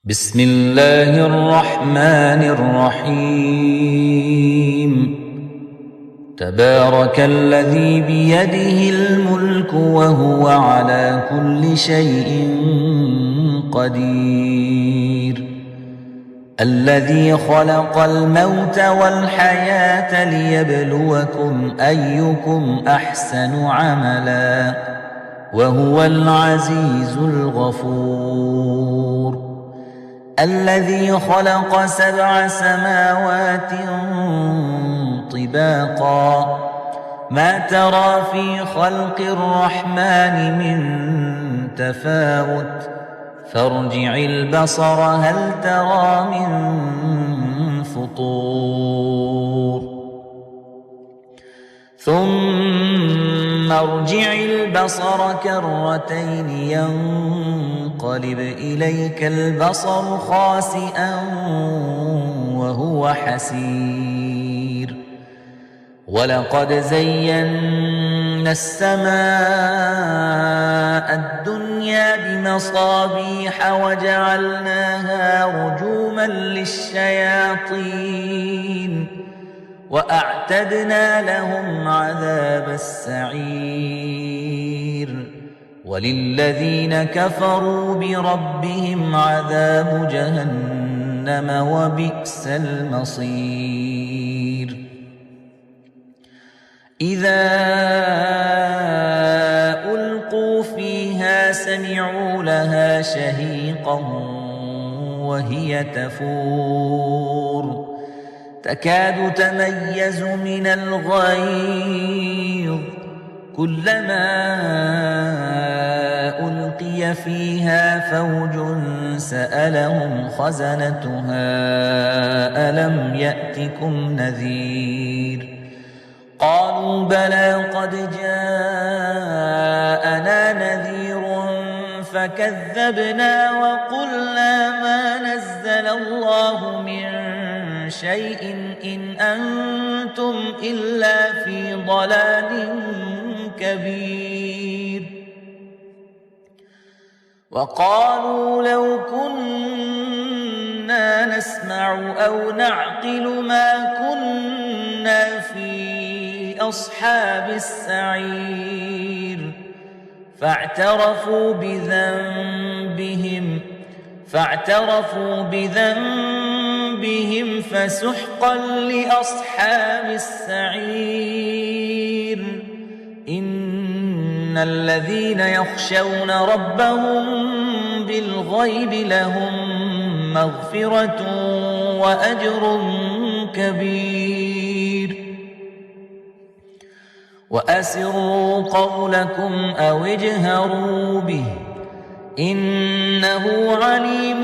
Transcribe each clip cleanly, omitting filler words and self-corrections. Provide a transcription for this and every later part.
بسم الله الرحمن الرحيم تبارك الذي بيده الملك وهو على كل شيء قدير الذي خلق الموت والحياة ليبلوكم أيكم أحسن عملا وهو العزيز الغفور الذي خلق 7 سماوات طباقا ما ترى في خلق الرحمن من تفاوت فارجع البصر هل ترى من فطور ثم ارجع البصر كرتين ينقلب إليك البصر خاسئا وهو حسير ولقد زينا السماء الدنيا بمصابيح وجعلناها رجوما للشياطين وأعتدنا لهم عذاب السعير وللذين كفروا بربهم عذاب جهنم وبئس المصير إذا ألقوا فيها سمعوا لها شهيقا وهي تفور تكاد تميز من الغيظ كلما ألقي فيها فوج سألهم خزنتها ألم يأتكم نذير قالوا بلى قد جاءنا نذير فكذبنا وقلنا ما نزل الله من شيء إن أنتم إلا في ضلال كبير وقالوا لو كنا نسمع أو نعقل ما كنا في أصحاب السعير فاعترفوا بذنبهم فسحقا لأصحاب السعير إن الذين يخشون ربهم بالغيب لهم مغفرة وأجر كبير وأسروا قولكم أو اجهروا به إنه عليم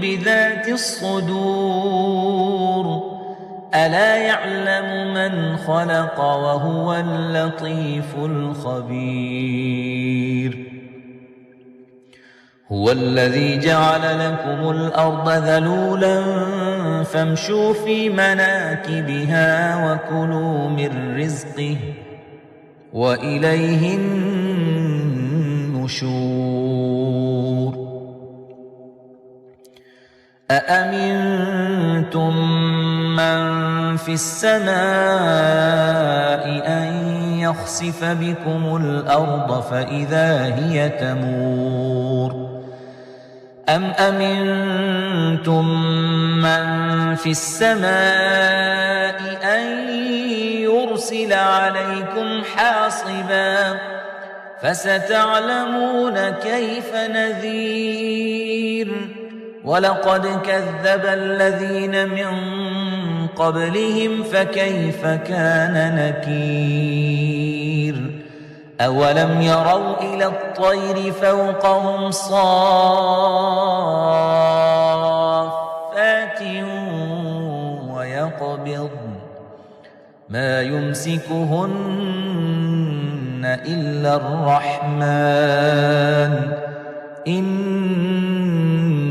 بذات الصدور ألا يعلم من خلق وهو اللطيف الخبير هو الذي جعل لكم الأرض ذلولا فامشوا في مناكبها وكلوا من رزقه وإليه النشور أأمنتم من في السماء أن يخسف بكم الأرض فإذا هي تمور أم أمنتم من في السماء أن يرسل عليكم حاصبا فستعلمون كيف نذير ولقد كذب الذين من قبلهم فكيف كان نكير أولم يروا إلى الطير فوقهم صافات ويقبضن ما يمسكهن إلا الرحمن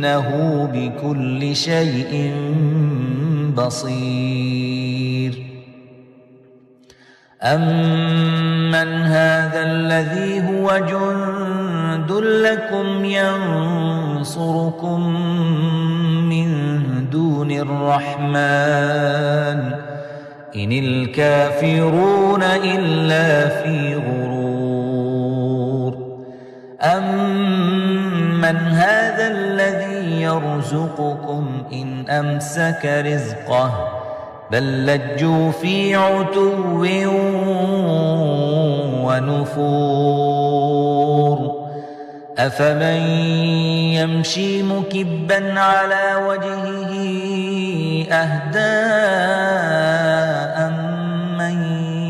إنه بكل شيء بصير أَمَّنْ هَذَا الَّذِي هُوَ جُندٌ لَّكُمْ يَنصُرُكُم مِّن دُونِ الرَّحْمَٰنِ إِنِ الْكَافِرُونَ إِلَّا فِي غُرُورٍ أَمَّنْ هَذَا الَّذِي يَرْزُقُكُمْ إِنْ أَمْسَكَ رِزْقَهُ بل لجوا في عتو ونفور أفمن يمشي مكبا على وجهه أهدى أمن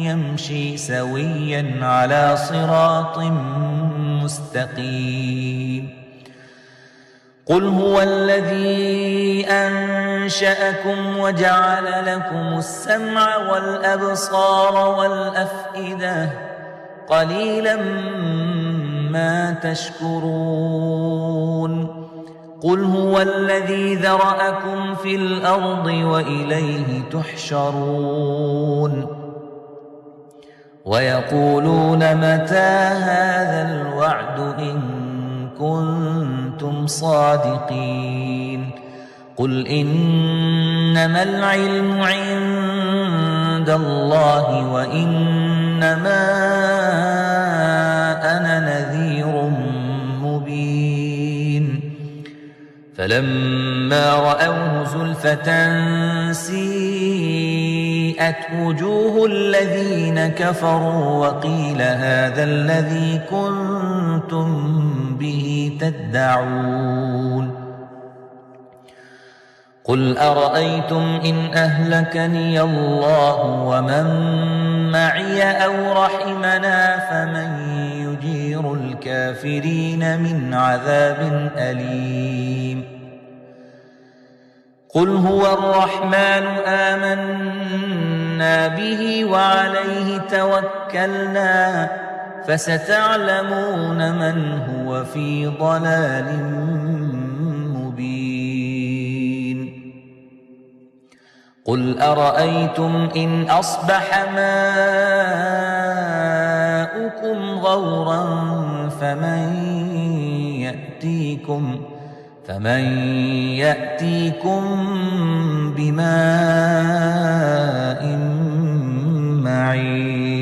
يمشي سويا على صراط مستقيم قل هو الذي أنشأكم وجعل لكم السمع والأبصار والأفئدة قليلا ما تشكرون قل هو الذي ذرأكم في الأرض وإليه تحشرون ويقولون متى هذا الوعد إن كنتم صادقين قل إنما العلم عند الله وإنما أنا نذير مبين فلما رأوه زلفة سيئت وجوه الذين كفروا وقيل هذا الذي كنتم به تدعون قل أرأيتم إن أهلكني الله ومن معي أو رحمنا فمن يجير الكافرين من عذاب أليم قل هو الرحمن آمنا به وعليه توكلنا فستعلمون من هو في ضلال مبين قل أرأيتم إن أصبح ماؤكم غورا فمن يأتيكم بماء معين